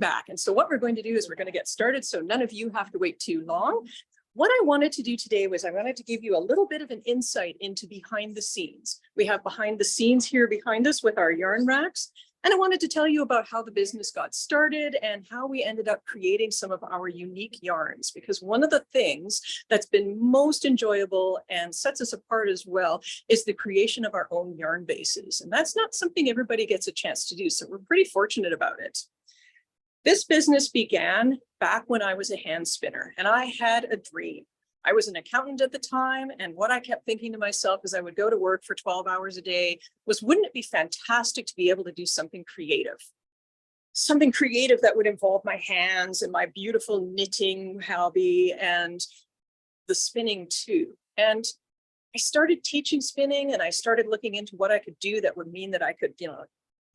back. And so what we're going to do is we're going to get started so none of you have to wait too long. What I wanted to do today was I wanted to give you a little bit of an insight into behind the scenes. We have behind the scenes here behind us with our yarn racks. And I wanted to tell you about how the business got started and how we ended up creating some of our unique yarns. Because one of the things that's been most enjoyable and sets us apart as well is the creation of our own yarn bases. And that's not something everybody gets a chance to do. So we're pretty fortunate about it. This business began back when I was a hand spinner and I had a dream. I was an accountant at the time, and what I kept thinking to myself as I would go to work for 12 hours a day was, wouldn't it be fantastic to be able to do something creative? Something creative that would involve my hands and my beautiful knitting hobby and the spinning too. And I started teaching spinning and I started looking into what I could do that would mean that I could,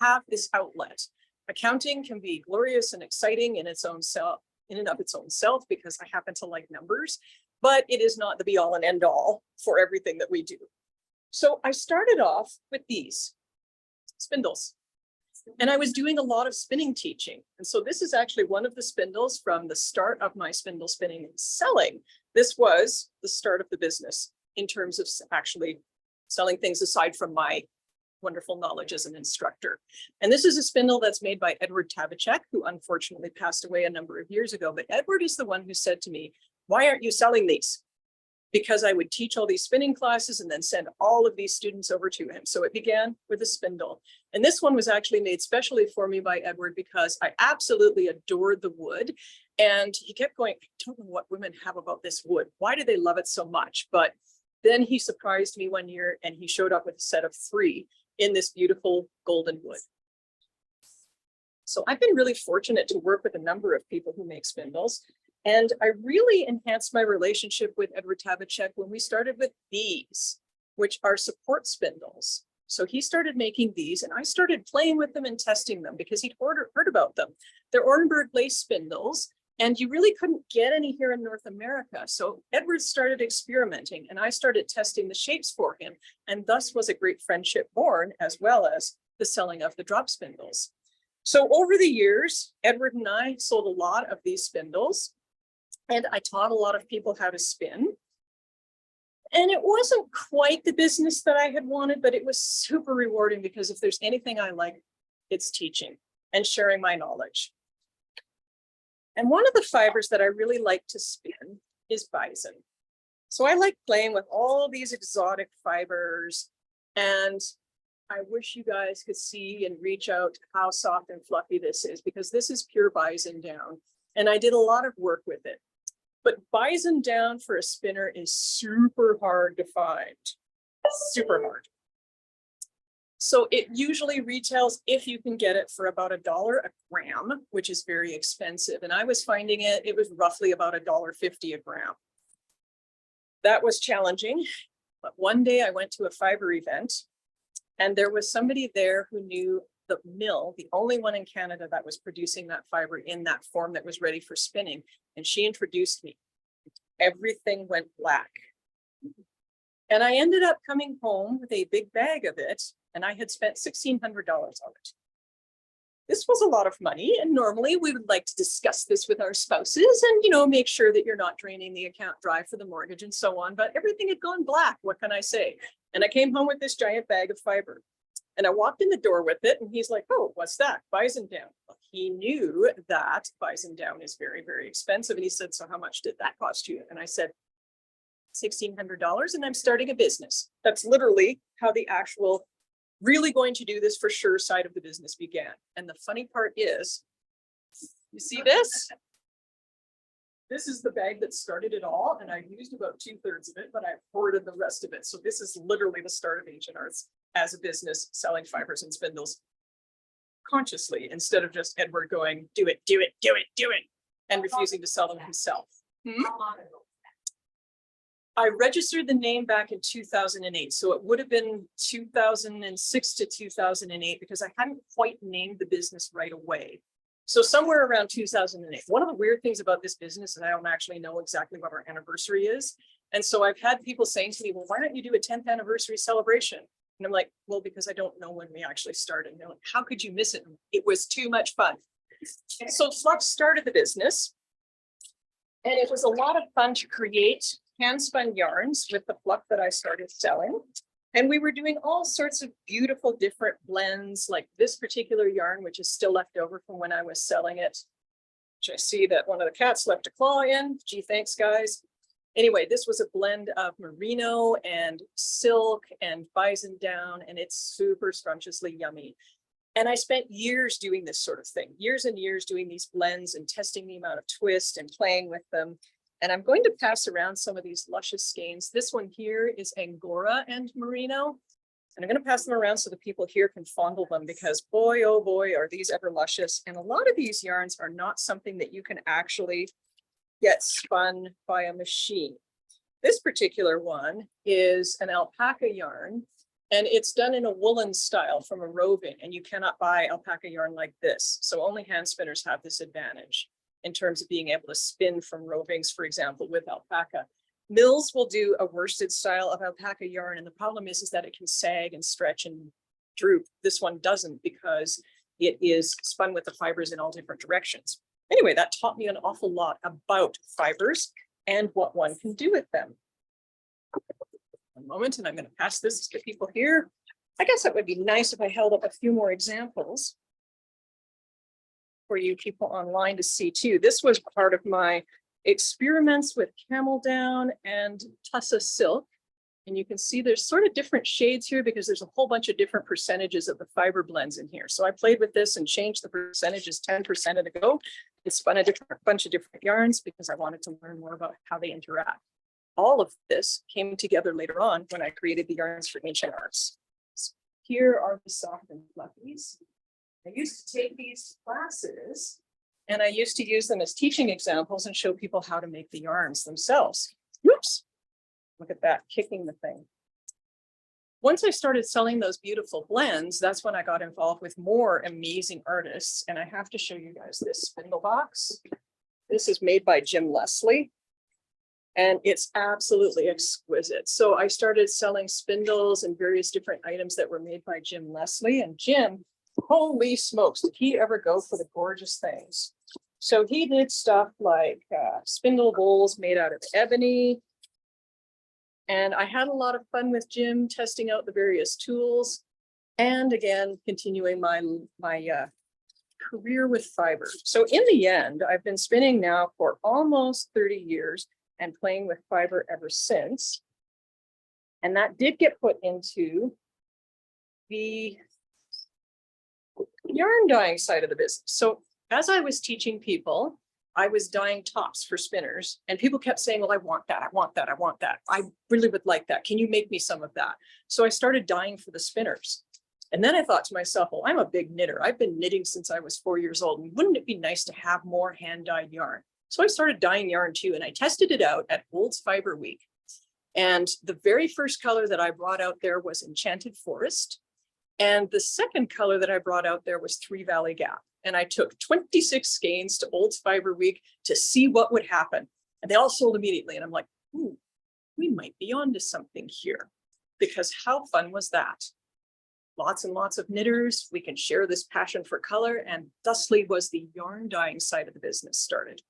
have this outlet. Accounting can be glorious and exciting in its own self, in and of its own self, because I happen to like numbers, but it is not the be all and end all for everything that we do. So I started off with these spindles, and I was doing a lot of spinning teaching. And so this is actually one of the spindles from the start of my spindle spinning and selling. This was the start of the business in terms of actually selling things aside from my wonderful knowledge as an instructor. And this is a spindle that's made by Edward Tabachek, who unfortunately passed away a number of years ago. But Edward is the one who said to me, why aren't you selling these? Because I would teach all these spinning classes and then send all of these students over to him. So it began with a spindle. And this one was actually made specially for me by Edward because I absolutely adored the wood. And he kept going, I don't know what women have about this wood. Why do they love it so much? But then he surprised me one year and he showed up with a set of 3 in this beautiful golden wood. So I've been really fortunate to work with a number of people who make spindles. And I really enhanced my relationship with Edward Tabachek when we started with these, which are support spindles. So he started making these and I started playing with them and testing them because he'd heard about them. They're Orenburg lace spindles, and you really couldn't get any here in North America. So Edward started experimenting and I started testing the shapes for him. And thus was a great friendship born, as well as the selling of the drop spindles. So over the years, Edward and I sold a lot of these spindles, and I taught a lot of people how to spin. And it wasn't quite the business that I had wanted, but it was super rewarding because if there's anything I like, it's teaching and sharing my knowledge. And one of the fibers that I really like to spin is bison. So I like playing with all these exotic fibers, and I wish you guys could see and reach out how soft and fluffy this is, because this is pure bison down. And I did a lot of work with it. But bison down for a spinner is super hard to find, super hard. So it usually retails, if you can get it, for about $1 a gram, which is very expensive. And I was finding it was roughly about $1.50 a gram. That was challenging. But one day I went to a fiber event and there was somebody there who knew the mill, the only one in Canada that was producing that fiber in that form that was ready for spinning. And she introduced me. Everything went black. And I ended up coming home with a big bag of it, and I had spent $1,600 on it. This was a lot of money, and normally we would like to discuss this with our spouses and, make sure that you're not draining the account dry for the mortgage and so on, but everything had gone black. What can I say? And I came home with this giant bag of fiber, and I walked in the door with it, and he's like, oh, what's that? Bison down. Well, he knew that bison down is very, very expensive. And he said, so how much did that cost you? And I said, $1,600, and I'm starting a business. That's literally how the actual really going to do this for sure side of the business began. And the funny part is, you see this? This is the bag that started it all, and I used about 2/3 of it, but I hoarded the rest of it. So this is literally the start of Ancient Arts as a business, selling fibers and spindles consciously, instead of just Edward going, do it, do it, do it, do it, and refusing to sell them himself. I registered the name back in 2008. So it would have been 2006 to 2008 because I hadn't quite named the business right away. So somewhere around 2008. One of the weird things about this business is I don't actually know exactly what our anniversary is. And so I've had people saying to me, well, why don't you do a 10th anniversary celebration? And I'm like, well, because I don't know when we actually started. And they're like, how could you miss it? It was too much fun. So Flux started the business. And it was a lot of fun to create hand spun yarns with the fluff that I started selling. And we were doing all sorts of beautiful different blends, like this particular yarn, which is still left over from when I was selling it, which I see that one of the cats left a claw in. Gee, thanks, guys. Anyway, this was a blend of merino and silk and bison down, and it's super scrumptiously yummy. And I spent years doing this sort of thing, years and years doing these blends and testing the amount of twist and playing with them. And I'm going to pass around some of these luscious skeins. This one here is Angora and merino. And I'm going to pass them around so the people here can fondle them, because boy, oh boy, are these ever luscious. And a lot of these yarns are not something that you can actually get spun by a machine. This particular one is an alpaca yarn, and it's done in a woolen style from a roving, and you cannot buy alpaca yarn like this. So only hand spinners have this advantage in terms of being able to spin from rovings, for example, with alpaca. Mills will do a worsted style of alpaca yarn, and the problem is that it can sag and stretch and droop. This one doesn't, because it is spun with the fibers in all different directions. Anyway, that taught me an awful lot about fibers and what one can do with them. One moment, and I'm going to pass this to people here. I guess it would be nice if I held up a few more examples for you people online to see too. This was part of my experiments with camel down and tussa silk. And you can see there's sort of different shades here because there's a whole bunch of different percentages of the fiber blends in here. So I played with this and changed the percentages 10% at a go. It spun a bunch of different yarns because I wanted to learn more about how they interact. All of this came together later on when I created the yarns for Ancient Arts. So here are the soft and fluffies. I used to take these classes and I used to use them as teaching examples and show people how to make the yarns themselves. Whoops. Look at that, kicking the thing. Once I started selling those beautiful blends, that's when I got involved with more amazing artists. And I have to show you guys this spindle box. This is made by Jim Leslie, and it's absolutely exquisite. So I started selling spindles and various different items that were made by Jim Leslie. And Jim, holy smokes, did he ever go for the gorgeous things? So he did stuff like spindle bowls made out of ebony. And I had a lot of fun with Jim testing out the various tools, and again, continuing my career with fiber. So in the end, I've been spinning now for almost 30 years and playing with fiber ever since. And that did get put into the yarn dyeing side of the business. So as I was teaching people, I was dyeing tops for spinners, and people kept saying, well, I want that, I want that, I want that. I really would like that. Can you make me some of that? So I started dyeing for the spinners. And then I thought to myself, well, I'm a big knitter. I've been knitting since I was 4 years old. And wouldn't it be nice to have more hand-dyed yarn? So I started dyeing yarn too, and I tested it out at Olds Fiber Week. And the very first color that I brought out there was Enchanted Forest. And the second color that I brought out there was Three Valley Gap. And I took 26 skeins to Olds Fiber Week to see what would happen. And they all sold immediately. And I'm like, ooh, we might be onto something here. Because how fun was that? Lots and lots of knitters. We can share this passion for color. And thusly was the yarn dyeing side of the business started.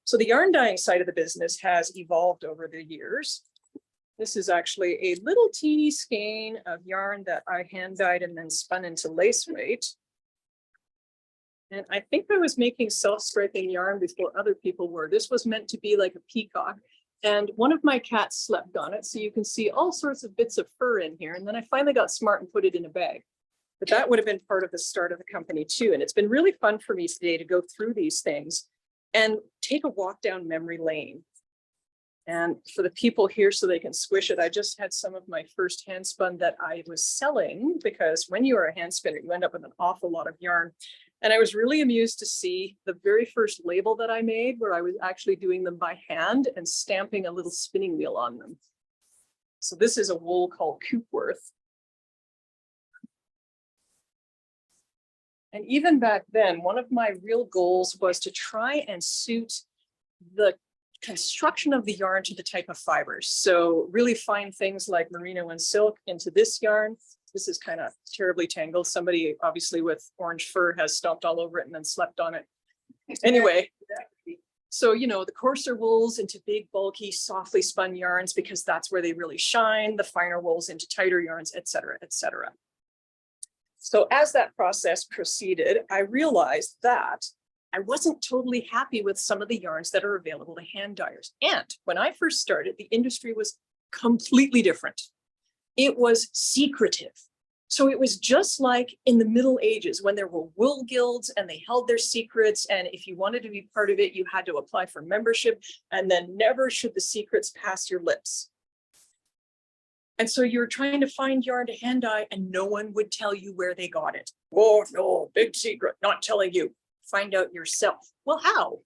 So the yarn dyeing side of the business has evolved over the years. This is actually a little teeny skein of yarn that I hand dyed and then spun into lace weight. And I think I was making self-striping yarn before other people were. This was meant to be like a peacock. And one of my cats slept on it. So you can see all sorts of bits of fur in here. And then I finally got smart and put it in a bag. But that would have been part of the start of the company too. And it's been really fun for me today to go through these things and take a walk down memory lane. And for the people here so they can squish it, I just had some of my first hand spun that I was selling, because when you are a hand spinner, you end up with an awful lot of yarn. And I was really amused to see the very first label that I made, where I was actually doing them by hand and stamping a little spinning wheel on them. So this is a wool called Coopworth. And even back then, one of my real goals was to try and suit the construction of the yarn to the type of fibers. So really fine things like merino and silk into this yarn, This is kind of terribly tangled. Somebody obviously with orange fur has stomped all over it and then slept on it. Anyway, so, you know, the coarser wools into big, bulky, softly spun yarns, because that's where they really shine, the finer wools into tighter yarns, et cetera, et cetera. So as that process proceeded, I realized that I wasn't totally happy with some of the yarns that are available to hand dyers. And when I first started, the industry was completely different. It was secretive. So it was just like in the Middle Ages when there were wool guilds and they held their secrets. And if you wanted to be part of it, you had to apply for membership, and then never should the secrets pass your lips. And so you're trying to find yarn to hand dye and no one would tell you where they got it. Oh no, big secret, not telling you. Find out yourself. Well, how?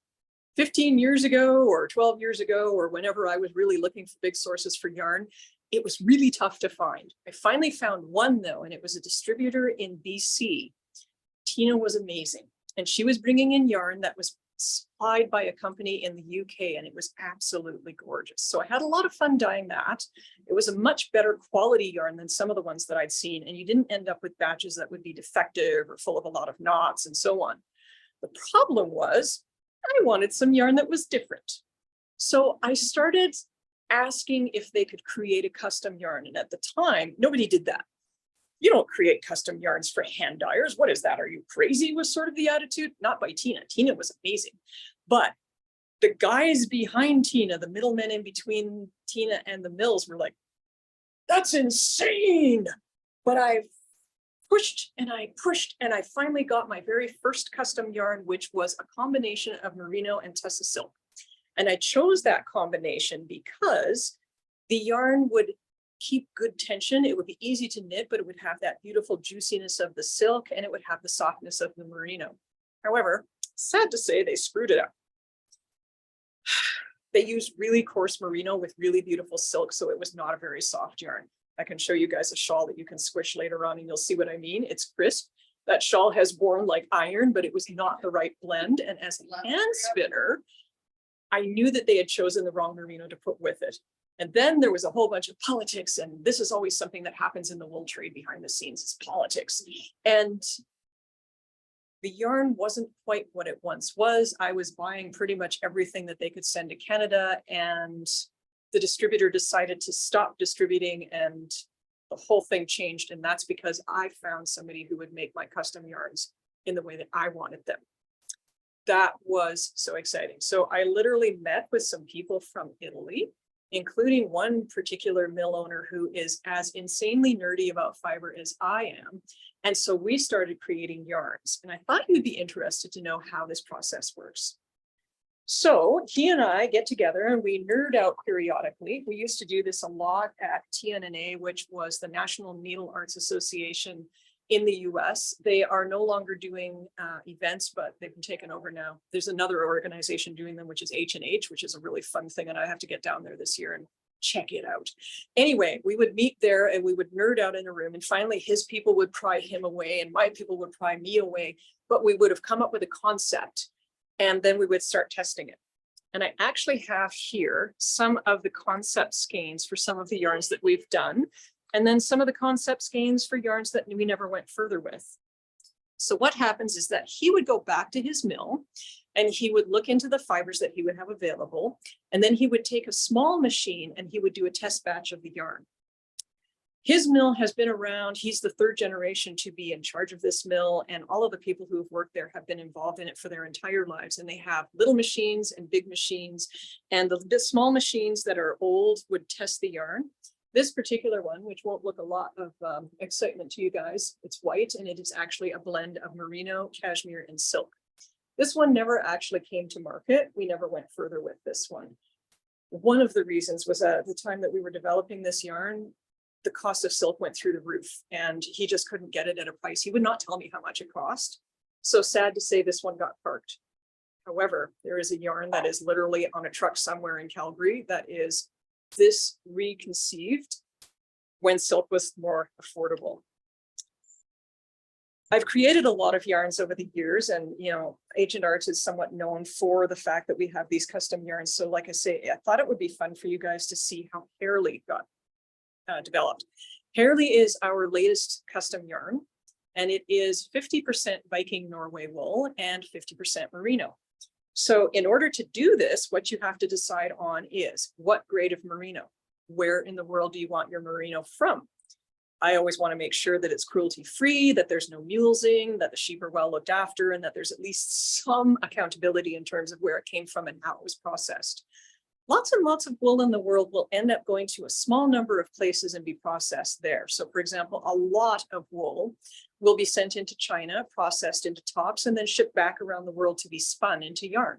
15 years ago or 12 years ago, or whenever I was really looking for big sources for yarn, it was really tough to find. I finally found one though, and it was a distributor in BC. Tina was amazing. And she was bringing in yarn that was supplied by a company in the UK, and it was absolutely gorgeous. So I had a lot of fun dyeing that. It was a much better quality yarn than some of the ones that I'd seen, and you didn't end up with batches that would be defective or full of a lot of knots and so on. The problem was I wanted some yarn that was different. So I started asking if they could create a custom yarn. And at the time, nobody did that. You don't create custom yarns for hand dyers. What is that? Are you crazy? Was sort of the attitude. Not by Tina. Tina was amazing. But the guys behind Tina, the middlemen in between Tina and the mills, were like, that's insane. But I've pushed and I pushed and I finally got my very first custom yarn, which was a combination of merino and Tessa silk. And I chose that combination because the yarn would keep good tension. It would be easy to knit, but it would have that beautiful juiciness of the silk and it would have the softness of the merino. However, sad to say, they screwed it up. They used really coarse merino with really beautiful silk, so it was not a very soft yarn. I can show you guys a shawl that you can squish later on and you'll see what I mean. It's crisp. That shawl has worn like iron, but it was not the right blend. And as a hand spinner, I knew that they had chosen the wrong merino to put with it. And then there was a whole bunch of politics, and this is always something that happens in the wool trade behind the scenes, is politics. And the yarn wasn't quite what it once was. I was buying pretty much everything that they could send to Canada, and the distributor decided to stop distributing, and the whole thing changed. And that's because I found somebody who would make my custom yarns in the way that I wanted them. That was so exciting. So I literally met with some people from Italy, including one particular mill owner who is as insanely nerdy about fiber as I am. And so we started creating yarns, and I thought you'd be interested to know how this process works. So he and I get together and we nerd out periodically. We used to do this a lot at TNNA, which was the National Needle Arts Association in the US. They are no longer doing events, but they've been taken over now. There's another organization doing them, which is H&H, which is a really fun thing. And I have to get down there this year and check it out. Anyway, we would meet there and we would nerd out in a room, and finally his people would pry him away and my people would pry me away, but we would have come up with a concept and then we would start testing it. And I actually have here some of the concept skeins for some of the yarns that we've done, and then some of the concept skeins for yarns that we never went further with. So what happens is that he would go back to his mill and he would look into the fibers that he would have available. And then he would take a small machine and he would do a test batch of the yarn. His mill has been around. He's the third generation to be in charge of this mill. And all of the people who have worked there have been involved in it for their entire lives. And they have little machines and big machines. And the small machines that are old would test the yarn. This particular one, which won't look a lot of excitement to you guys, it's white and it is actually a blend of merino, cashmere, and silk. This one never actually came to market. We never went further with this one. One of the reasons was at the time that we were developing this yarn, the cost of silk went through the roof and he just couldn't get it at a price. He would not tell me how much it cost. So sad to say this one got parked. However, there is a yarn that is literally on a truck somewhere in Calgary that is this reconceived when silk was more affordable. I've created a lot of yarns over the years, and Ancient Arts is somewhat known for the fact that we have these custom yarns. So like I say, I thought it would be fun for you guys to see how Hairly got developed. Hairley is our latest custom yarn, and it is 50% Viking Norway wool and 50% merino. So in order to do this, what you have to decide on is what grade of merino. Where in the world do you want your merino from? I always want to make sure that it's cruelty-free, that there's no mulesing, that the sheep are well looked after, and that there's at least some accountability in terms of where it came from and how it was processed. Lots and lots of wool in the world will end up going to a small number of places and be processed there. So for example, a lot of wool will be sent into China, processed into tops, and then shipped back around the world to be spun into yarn.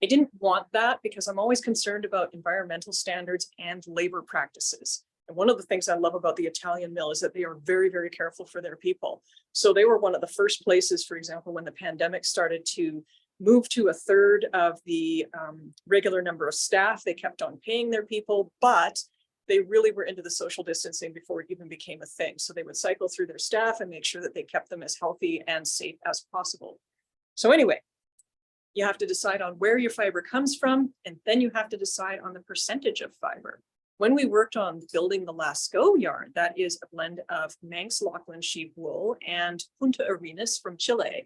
I didn't want that because I'm always concerned about environmental standards and labor practices. And one of the things I love about the Italian mill is that they are very, very careful for their people. So they were one of the first places, for example, when the pandemic started, to move to a third of the regular number of staff. They kept on paying their people, but they really were into the social distancing before it even became a thing. So they would cycle through their staff and make sure that they kept them as healthy and safe as possible. So anyway, you have to decide on where your fiber comes from, and then you have to decide on the percentage of fiber. When we worked on building the Lascaux yarn, that is a blend of Manx Lachlan sheep wool and Punta Arenas from Chile.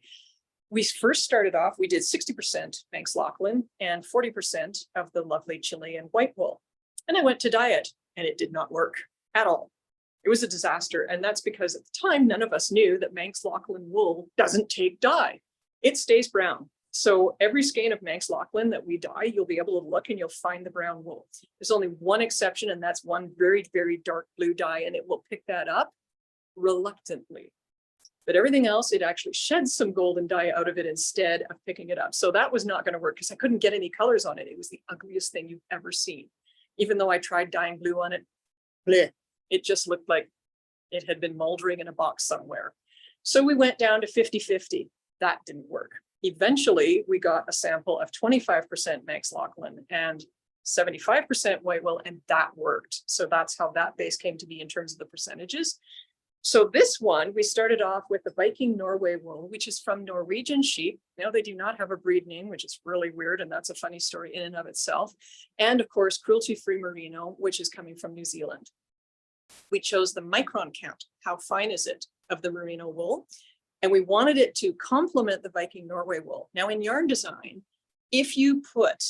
We first started off, we did 60% Manx Lachlan and 40% of the lovely Chilean white wool. And I went to dye it, and it did not work at all. It was a disaster. And that's because at the time, none of us knew that Manx Lachlan wool doesn't take dye. It stays brown. So every skein of Manx Lachlan that we dye, you'll be able to look and you'll find the brown wool. There's only one exception, and that's one very, very dark blue dye, and it will pick that up reluctantly. But everything else, it actually sheds some golden dye out of it instead of picking it up. So that was not going to work because I couldn't get any colors on it. It was the ugliest thing you've ever seen. Even though I tried dyeing blue on it, bleh, it just looked like it had been moldering in a box somewhere. So we went down to 50-50. That didn't work. Eventually, we got a sample of 25% Manx Lachlan and 75% white wool, and that worked. So that's how that base came to be in terms of the percentages. So this one, we started off with the Viking Norway wool, which is from Norwegian sheep. Now they do not have a breed name, which is really weird, and that's a funny story in and of itself. And of course, cruelty-free merino, which is coming from New Zealand. We chose the micron count. How fine is it of the merino wool? And we wanted it to complement the Viking Norway wool. Now in yarn design, if you put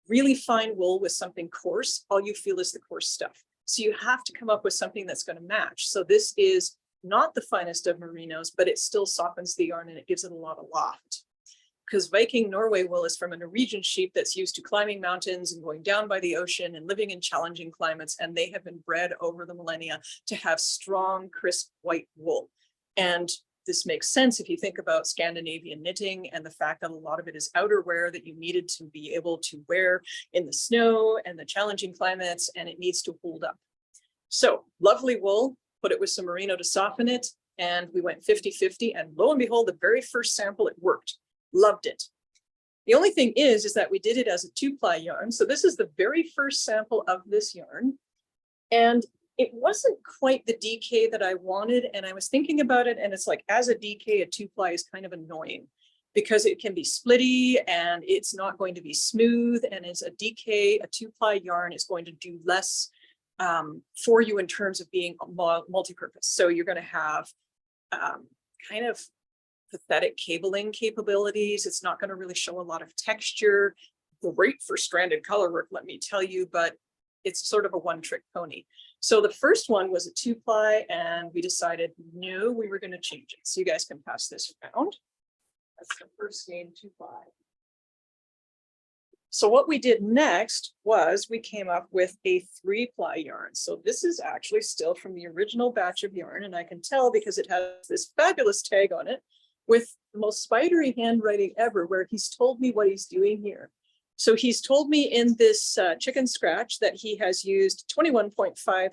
really fine wool with something coarse, all you feel is the coarse stuff. So you have to come up with something that's going to match. So this is not the finest of merinos, but it still softens the yarn and it gives it a lot of loft. Because Viking Norway wool is from a Norwegian sheep that's used to climbing mountains and going down by the ocean and living in challenging climates. And they have been bred over the millennia to have strong, crisp white wool. And this makes sense if you think about Scandinavian knitting and the fact that a lot of it is outerwear that you needed to be able to wear in the snow and the challenging climates, and it needs to hold up. So lovely wool, put it with some merino to soften it, and we went 50-50, and lo and behold, the very first sample, it worked. Loved it. The only thing is that we did it as a 2-ply yarn. So this is the very first sample of this yarn, and it wasn't quite the DK that I wanted. And I was thinking about it, and it's like, as a DK, a 2-ply is kind of annoying because it can be splitty and it's not going to be smooth. And as a DK, a 2-ply yarn is going to do less for you in terms of being multi-purpose. So you're going to have kind of pathetic cabling capabilities. It's not going to really show a lot of texture. Great for stranded color work, let me tell you, but it's sort of a one-trick pony. So the first one was a 2-ply, and we decided, no, we were going to change it. So you guys can pass this around. That's the first skein 2-ply. So what we did next was we came up with a 3-ply yarn. So this is actually still from the original batch of yarn, and I can tell because it has this fabulous tag on it with the most spidery handwriting ever, where he's told me what he's doing here. So he's told me in this chicken scratch that he has used 21.5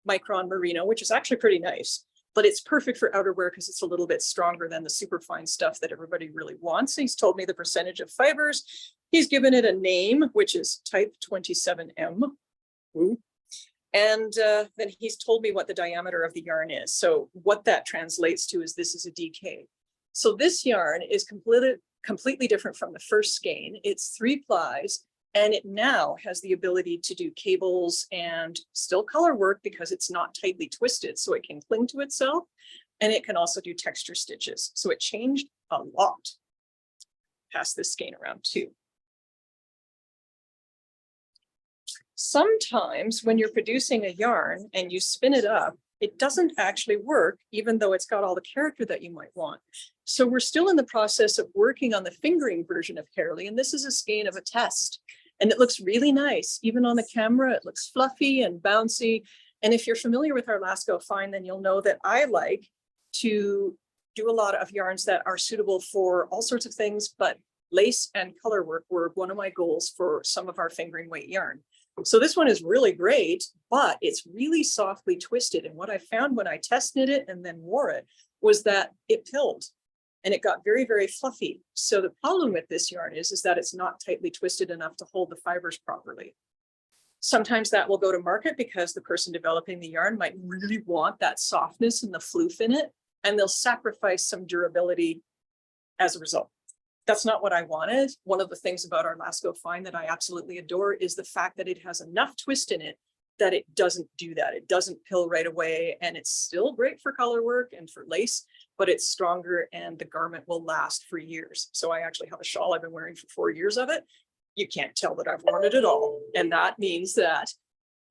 micron merino, which is actually pretty nice, but it's perfect for outerwear because it's a little bit stronger than the super fine stuff that everybody really wants. He's told me the percentage of fibers. He's given it a name, which is type 27M. Ooh. And then he's told me what the diameter of the yarn is. So what that translates to is this is a DK. So this yarn is completely different from the first skein. It's 3 plies, And it now has the ability to do cables and still color work because it's not tightly twisted, so it can cling to itself. And it can also do texture stitches. So it changed a lot. Pass this skein around too. Sometimes when you're producing a yarn and you spin it up, it doesn't actually work, even though it's got all the character that you might want. So we're still in the process of working on the fingering version of Hairly, and this is a skein of a test. And it looks really nice. Even on the camera, it looks fluffy and bouncy. And if you're familiar with our Lasco Fine, then you'll know that I like to do a lot of yarns that are suitable for all sorts of things, but lace and color work were one of my goals for some of our fingering weight yarn. So this one is really great, but it's really softly twisted. And what I found when I test knit it and then wore it was that it pilled and it got very, very fluffy. So the problem with this yarn is that it's not tightly twisted enough to hold the fibers properly. Sometimes that will go to market because the person developing the yarn might really want that softness and the floof in it, and they'll sacrifice some durability as a result. That's not what I wanted. One of the things about our Lasco Fine that I absolutely adore is the fact that it has enough twist in it that it doesn't do that. It doesn't pill right away, and it's still great for color work and for lace, but it's stronger and the garment will last for years. So I actually have a shawl I've been wearing for 4 years of it. You can't tell that I've worn it at all. And that means that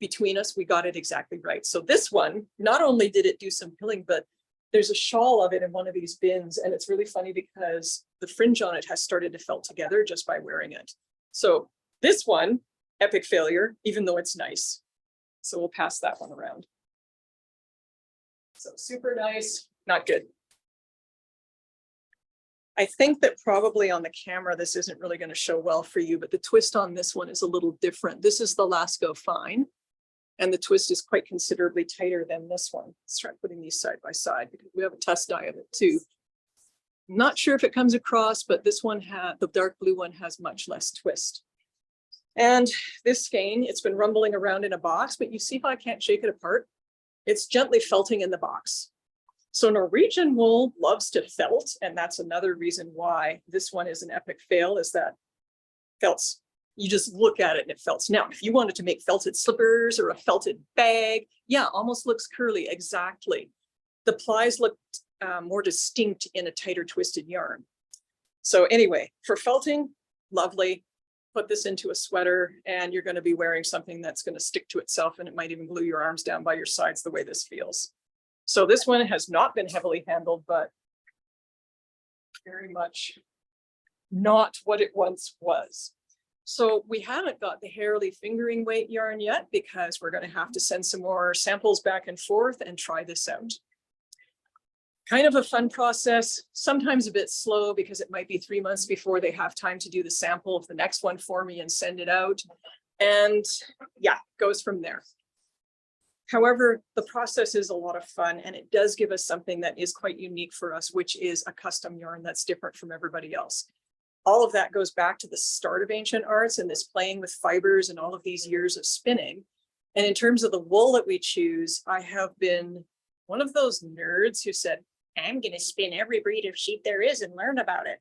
between us, we got it exactly right. So this one, not only did it do some pilling, but there's a shawl of it in one of these bins. And it's really funny because the fringe on it has started to felt together just by wearing it. So this one, epic failure, even though it's nice. So we'll pass that one around. So super nice, not good. I think that probably on the camera, this isn't really going to show well for you, but the twist on this one is a little different. This is the Lasco Fine, and the twist is quite considerably tighter than this one. Let's try putting these side by side because we have a test die of it too. Not sure if it comes across, but this one the dark blue one has much less twist. And this skein, it's been rumbling around in a box, but you see how I can't shake it apart? It's gently felting in the box. So Norwegian wool loves to felt, and that's another reason why this one is an epic fail, is that felts. You just look at it and it felts. Now, if you wanted to make felted slippers or a felted bag, yeah, almost looks curly, exactly. The plies look more distinct in a tighter twisted yarn. So anyway, for felting, lovely. Put this into a sweater and you're going to be wearing something that's going to stick to itself, and it might even glue your arms down by your sides the way this feels. So this one has not been heavily handled, but very much not what it once was. So we haven't got the Hairly fingering weight yarn yet because we're going to have to send some more samples back and forth and try this out. Kind of a fun process, sometimes a bit slow because it might be 3 months before they have time to do the sample of the next one for me and send it out. And yeah, goes from there. However, the process is a lot of fun, and it does give us something that is quite unique for us, which is a custom yarn that's different from everybody else. All of that goes back to the start of ancient arts and this playing with fibers and all of these years of spinning. And in terms of the wool that we choose, I have been one of those nerds who said, I'm going to spin every breed of sheep there is and learn about it.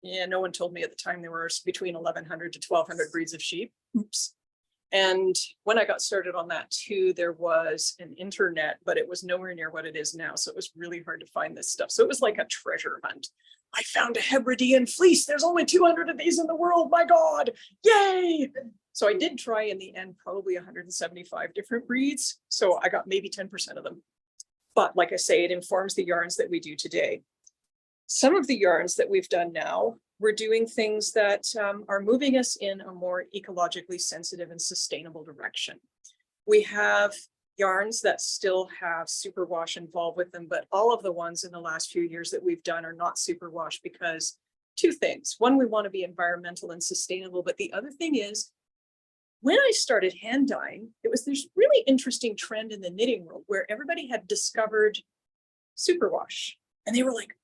Yeah, no one told me at the time there were between 1,100 to 1,200 breeds of sheep. Oops. And when I got started on that too, there was an internet, but it was nowhere near what it is now. So it was really hard to find this stuff. So it was like a treasure hunt. I found a Hebridean fleece. There's only 200 of these in the world. My God, yay. So I did try in the end, probably 175 different breeds. So I got maybe 10% of them. But like I say, it informs the yarns that we do today. Some of the yarns that we've done now, we're doing things that are moving us in a more ecologically sensitive and sustainable direction. We have yarns that still have superwash involved with them, but all of the ones in the last few years that we've done are not superwash because two things. One, we want to be environmental and sustainable, but the other thing is, when I started hand dyeing, it was this really interesting trend in the knitting world where everybody had discovered superwash, and they were like,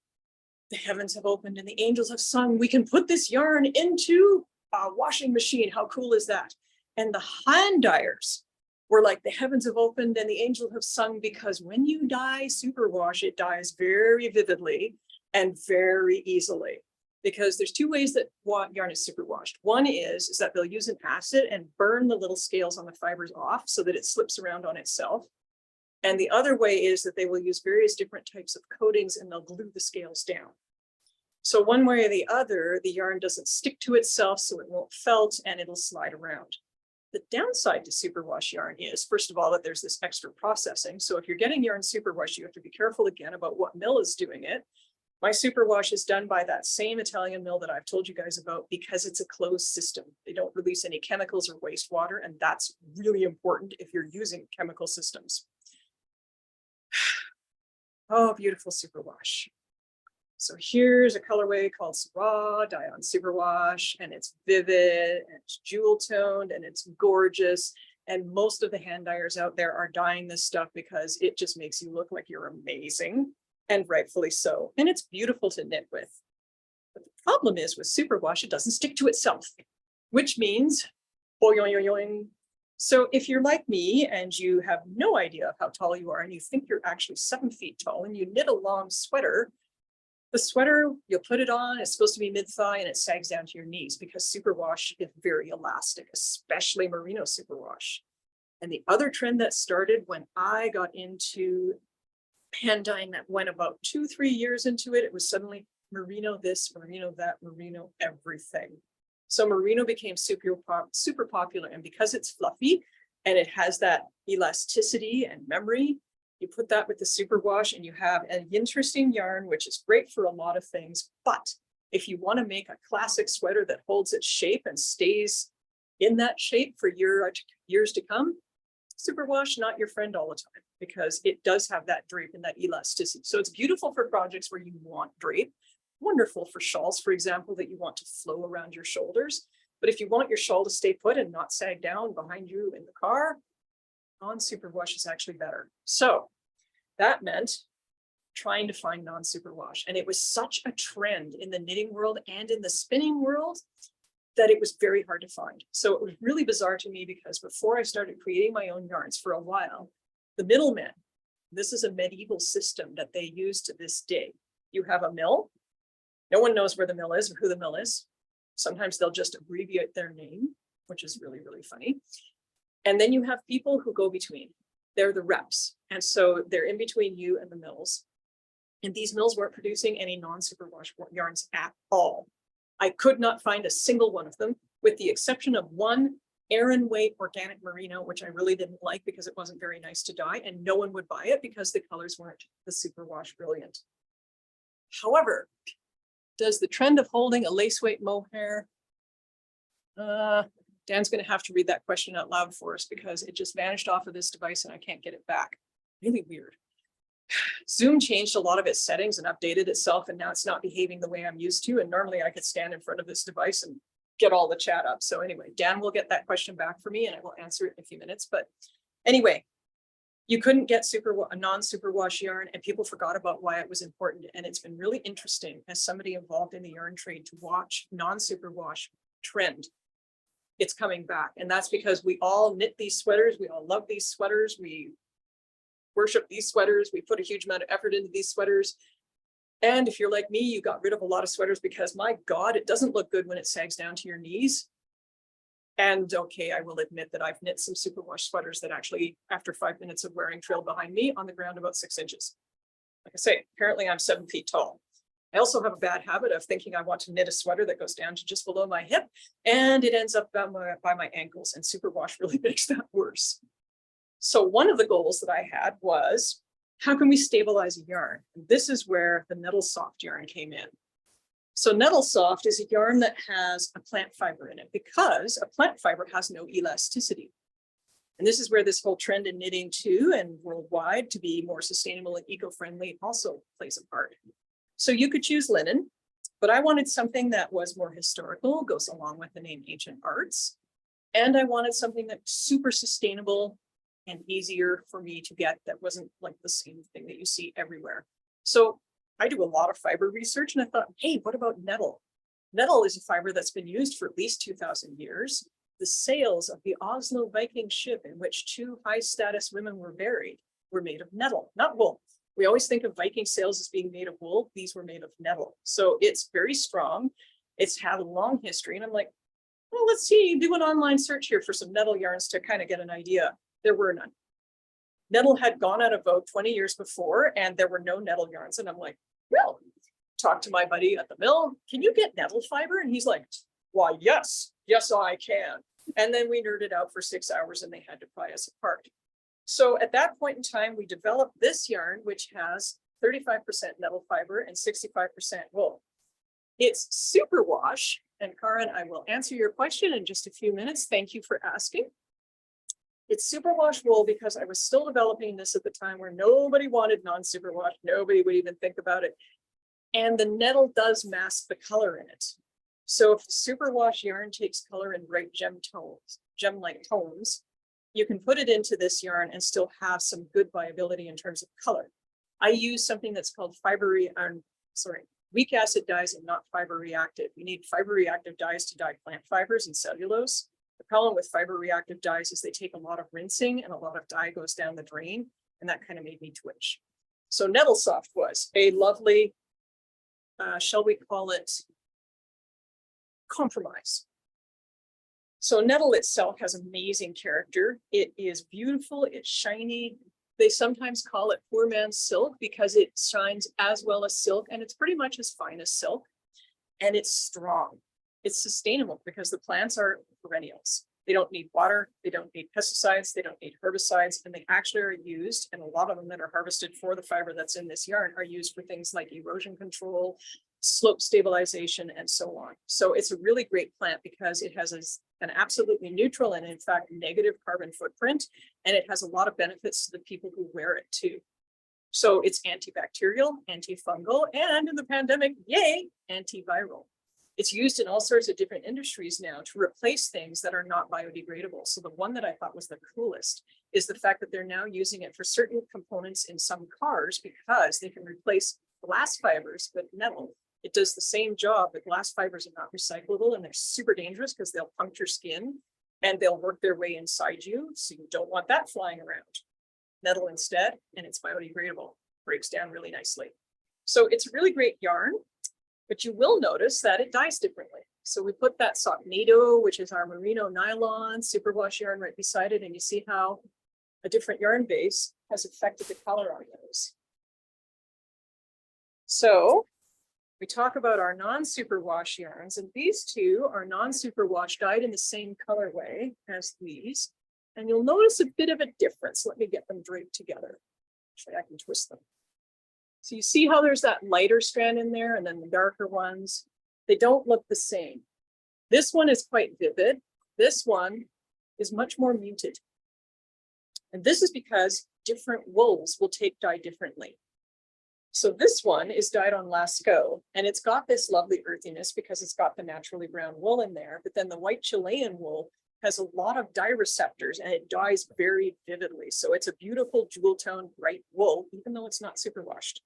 the heavens have opened and the angels have sung. We can put this yarn into a washing machine. How cool is that? And the hand dyers were like, the heavens have opened and the angels have sung, because when you dye superwash, it dyes very vividly and very easily. because there's two ways that yarn is superwashed. One is that they'll use an acid and burn the little scales on the fibers off so that it slips around on itself. And the other way is that they will use various different types of coatings and they'll glue the scales down. So one way or the other, the yarn doesn't stick to itself, so it won't felt and it'll slide around. The downside to superwash yarn is, first of all, that there's this extra processing. So if you're getting yarn superwash, you have to be careful again about what mill is doing it. My superwash is done by that same Italian mill that I've told you guys about because it's a closed system. They don't release any chemicals or wastewater, and that's really important if you're using chemical systems. Oh, beautiful superwash. So here's a colorway called Syrah Dye on Superwash, and it's vivid and it's jewel toned and it's gorgeous. And most of the hand dyers out there are dyeing this stuff because it just makes you look like you're amazing, and rightfully so. And it's beautiful to knit with. But the problem is with superwash, it doesn't stick to itself, which means boing. So if you're like me and you have no idea how tall you are and you think you're actually 7 feet tall and you knit a long sweater, the sweater, you'll put it on, it's supposed to be mid-thigh and it sags down to your knees because superwash is very elastic, especially merino superwash. And the other trend that started when I got into hand dyeing, that went about 2-3 years into it, it was suddenly merino this, merino that, merino everything. So merino became super popular, and because it's fluffy and it has that elasticity and memory, you put that with the superwash and you have an interesting yarn, which is great for a lot of things. But if you want to make a classic sweater that holds its shape and stays in that shape for years to come, superwash, not your friend all the time, because it does have that drape and that elasticity. So it's beautiful for projects where you want drape, wonderful for shawls, for example, that you want to flow around your shoulders. But if you want your shawl to stay put and not sag down behind you in the car, non-superwash is actually better. So that meant trying to find non-superwash. And it was such a trend in the knitting world and in the spinning world that it was very hard to find. So it was really bizarre to me because before I started creating my own yarns for a while, the middlemen, this is a medieval system that they use to this day. You have a mill. No one knows where the mill is or who the mill is. Sometimes they'll just abbreviate their name, which is really, really funny. And then you have people who go between. They're the reps. And so they're in between you and the mills. And these mills weren't producing any non-superwash yarns at all. I could not find a single one of them, with the exception of one Aran weight organic merino, which I really didn't like because it wasn't very nice to dye, and no one would buy it because the colors weren't the superwash brilliant. However, does the trend of holding a lace weight mohair, Dan's going to have to read that question out loud for us because it just vanished off of this device and I can't get it back. Really weird. Zoom changed a lot of its settings and updated itself, and now it's not behaving the way I'm used to. And normally I could stand in front of this device and get all the chat up. So anyway, Dan will get that question back for me and I will answer it in a few minutes. But anyway, you couldn't get a non-superwash yarn and people forgot about why it was important. And it's been really interesting as somebody involved in the yarn trade to watch non-superwash trend. It's coming back. And that's because we all knit these sweaters. We all love these sweaters. We worship these sweaters. We put a huge amount of effort into these sweaters. And if you're like me, you got rid of a lot of sweaters because my God, it doesn't look good when it sags down to your knees. And okay, I will admit that I've knit some superwash sweaters that actually, after 5 minutes of wearing, trailed behind me on the ground about 6 inches. Like I say, apparently I'm 7 feet tall. I also have a bad habit of thinking I want to knit a sweater that goes down to just below my hip, and it ends up by my ankles, and superwash really makes that worse. So one of the goals that I had was, how can we stabilize a yarn? And this is where the Nettle Soft yarn came in. So Nettle Soft is a yarn that has a plant fiber in it because a plant fiber has no elasticity. And this is where this whole trend in knitting too and worldwide to be more sustainable and eco-friendly also plays a part. So you could choose linen, but I wanted something that was more historical, goes along with the name Ancient Arts. And I wanted something that's super sustainable and easier for me to get that wasn't like the same thing that you see everywhere. So I do a lot of fiber research and I thought, hey, what about nettle? Nettle is a fiber that's been used for at least 2,000 years. The sails of the Oslo Viking ship in which 2 high status women were buried were made of nettle, not wool. We always think of Viking sails as being made of wool. These were made of nettle. So it's very strong. It's had a long history. And I'm like, well, let's see, do an online search here for some nettle yarns to kind of get an idea. There were none. Nettle had gone out of vogue 20 years before, and there were no nettle yarns. And I'm like, well, talk to my buddy at the mill. Can you get nettle fiber? And he's like, why, yes, I can. And then we nerded out for 6 hours and they had to pry us apart. So at that point in time, we developed this yarn, which has 35% nettle fiber and 65% wool. It's superwash. And Karen, I will answer your question in just a few minutes. Thank you for asking. It's superwash wool because I was still developing this at the time where nobody wanted non-superwash. Nobody would even think about it. And the nettle does mask the color in it. So if the superwash yarn takes color in bright gem-like tones, you can put it into this yarn and still have some good viability in terms of color. I use something that's called weak acid dyes and not fiber reactive. You need fiber reactive dyes to dye plant fibers and cellulose. The problem with fiber reactive dyes is they take a lot of rinsing and a lot of dye goes down the drain, and that kind of made me twitch. So Nettle Soft was a lovely, shall we call it, compromise. So nettle itself has amazing character. It is beautiful, it's shiny. They sometimes call it poor man's silk because it shines as well as silk, and it's pretty much as fine as silk. And it's strong. It's sustainable because the plants are perennials. They don't need water, they don't need pesticides, they don't need herbicides, and they actually are used, and a lot of them that are harvested for the fiber that's in this yarn are used for things like erosion control, slope stabilization, and so on. So it's a really great plant because it has an absolutely neutral and in fact negative carbon footprint, and it has a lot of benefits to the people who wear it too. So it's antibacterial, antifungal, and in the pandemic, yay, antiviral. It's used in all sorts of different industries now to replace things that are not biodegradable. So the one that I thought was the coolest is the fact that they're now using it for certain components in some cars because they can replace glass fibers with nettle. It does the same job, but glass fibers are not recyclable and they're super dangerous because they'll puncture skin and they'll work their way inside you. So you don't want that flying around. Nettle instead, and it's biodegradable, breaks down really nicely. So it's a really great yarn, but you will notice that it dyes differently. So we put that Socknado, which is our merino nylon superwash yarn, right beside it, and you see how a different yarn base has affected the color on those. So we talk about our non-superwash yarns, and these two are non-superwash dyed in the same colorway as these. And you'll notice a bit of a difference. Let me get them draped together. Actually, I can twist them. So you see how there's that lighter strand in there and then the darker ones. They don't look the same. This one is quite vivid. This one is much more muted. And this is because different wools will take dye differently. So this one is dyed on Lascaux, and it's got this lovely earthiness because it's got the naturally brown wool in there. But then the white Chilean wool has a lot of dye receptors and it dyes very vividly. So it's a beautiful jewel tone bright wool, even though it's not superwashed.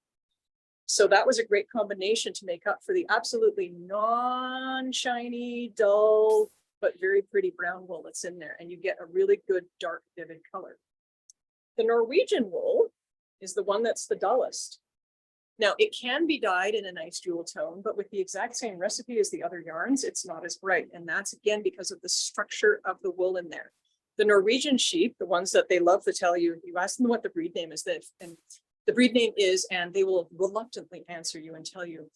So that was a great combination to make up for the absolutely non-shiny, dull, but very pretty brown wool that's in there. And you get a really good dark vivid color. The Norwegian wool is the one that's the dullest. Now, it can be dyed in a nice jewel tone, but with the exact same recipe as the other yarns, it's not as bright. And that's again because of the structure of the wool in there. The Norwegian sheep, the ones that they love to tell you, you ask them what the breed name is, and the breed name is, and they will reluctantly answer you and tell you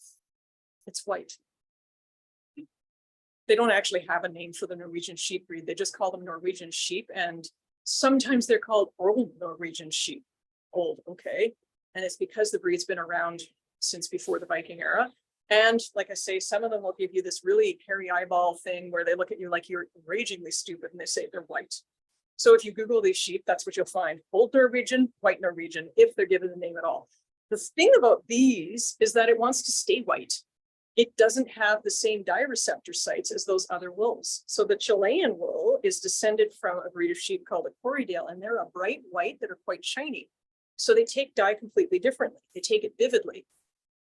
it's white. They don't actually have a name for the Norwegian sheep breed. They just call them Norwegian sheep. And sometimes they're called old Norwegian sheep. Old, okay. And it's because the breed's been around since before the Viking era. And like I say, some of them will give you this really hairy eyeball thing where they look at you like you're ragingly stupid and they say they're white. So if you Google these sheep, that's what you'll find. Old Norwegian, white Norwegian, if they're given the name at all. The thing about these is that it wants to stay white. It doesn't have the same dye receptor sites as those other wools. So the Chilean wool is descended from a breed of sheep called a Corriedale, and they're a bright white that are quite shiny. So they take dye completely differently. They take it vividly.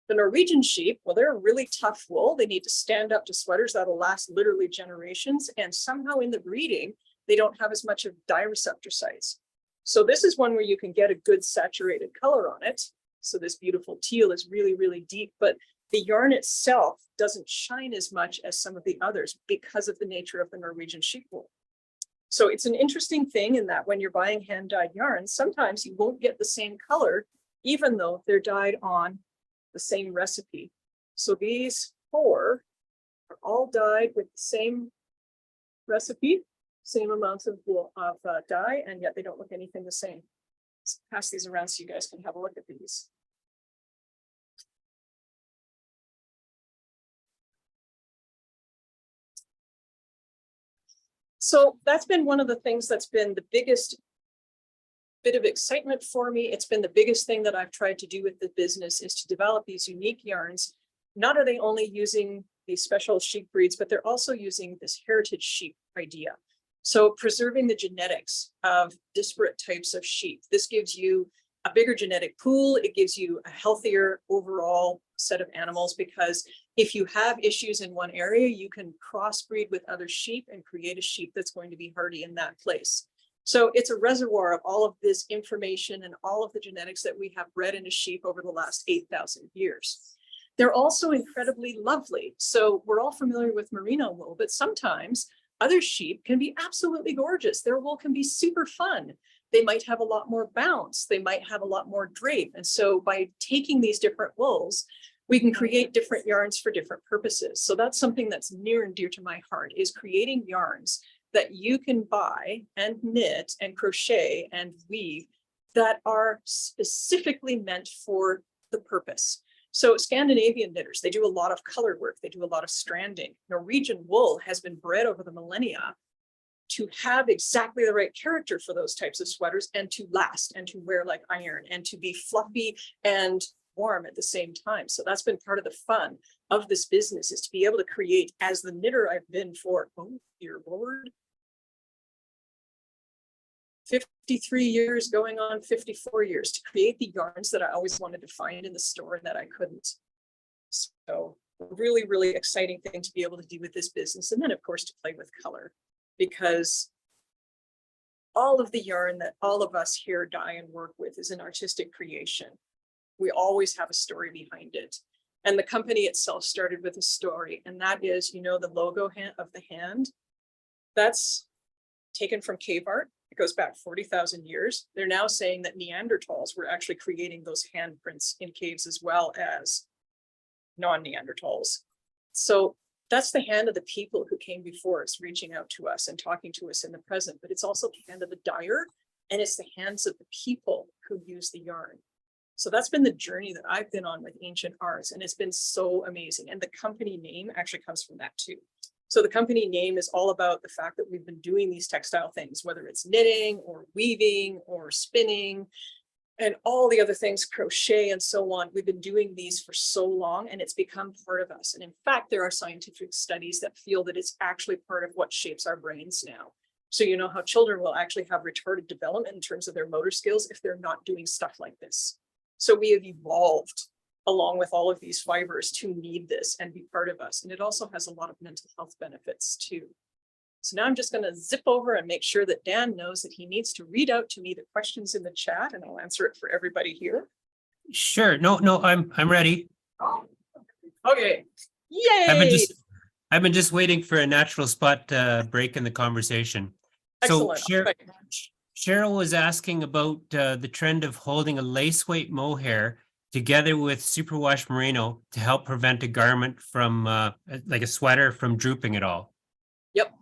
The Norwegian sheep, well, they're a really tough wool. They need to stand up to sweaters that'll last literally generations. And somehow in the breeding, they don't have as much of dye receptor sites. So this is one where you can get a good saturated color on it. So this beautiful teal is really, really deep, but the yarn itself doesn't shine as much as some of the others because of the nature of the Norwegian sheep wool. So it's an interesting thing in that when you're buying hand-dyed yarns, sometimes you won't get the same color, even though they're dyed on the same recipe. So these 4 are all dyed with the same recipe, same amounts of wool of dye, and yet they don't look anything the same. Let's pass these around so you guys can have a look at these. So that's been one of the things that's been the biggest bit of excitement for me. It's been the biggest thing that I've tried to do with the business, is to develop these unique yarns. Not are they only using these special sheep breeds, but they're also using this heritage sheep idea. So preserving the genetics of disparate types of sheep. This gives you a bigger genetic pool. It gives you a healthier overall set of animals, because if you have issues in one area, you can crossbreed with other sheep and create a sheep that's going to be hardy in that place. So it's a reservoir of all of this information and all of the genetics that we have bred into sheep over the last 8,000 years. They're also incredibly lovely. So we're all familiar with merino wool, but sometimes other sheep can be absolutely gorgeous. Their wool can be super fun. They might have a lot more bounce. They might have a lot more drape. And so by taking these different wools, we can create different yarns for different purposes. So that's something that's near and dear to my heart, is creating yarns that you can buy and knit and crochet and weave that are specifically meant for the purpose. So Scandinavian knitters, they do a lot of color work. They do a lot of stranding. Norwegian wool has been bred over the millennia to have exactly the right character for those types of sweaters, and to last and to wear like iron and to be fluffy and warm at the same time. So that's been part of the fun of this business, is to be able to create, as the knitter I've been for, oh dear Lord, 53 years going on 54 years, to create the yarns that I always wanted to find in the store and that I couldn't. So really, really exciting thing to be able to do with this business. And then of course to play with color, because all of the yarn that all of us here dye and work with is an artistic creation. We always have a story behind it. And the company itself started with a story, and that is, you know, the logo of the hand, that's taken from cave art. It goes back 40,000 years. They're now saying that Neanderthals were actually creating those handprints in caves as well as non-Neanderthals. So that's the hand of the people who came before us, reaching out to us and talking to us in the present, but it's also the hand of the dyer, and it's the hands of the people who use the yarn. So that's been the journey that I've been on with Ancient Arts, and it's been so amazing. And the company name actually comes from that too. So the company name is all about the fact that we've been doing these textile things, whether it's knitting or weaving or spinning and all the other things, crochet and so on. We've been doing these for so long, and it's become part of us. And in fact, there are scientific studies that feel that it's actually part of what shapes our brains now. So you know how children will actually have retarded development in terms of their motor skills if they're not doing stuff like this. So we have evolved along with all of these fibers to need this and be part of us. And it also has a lot of mental health benefits too. So now I'm just going to zip over and make sure that Dan knows that he needs to read out to me the questions in the chat, and I'll answer it for everybody here. Sure. No, I'm ready. Okay. Yay! I've been just waiting for a natural spot to break in the conversation. Excellent. So Cheryl was asking about the trend of holding a lace weight mohair together with superwash merino to help prevent a garment from like a sweater from drooping at all. Yep.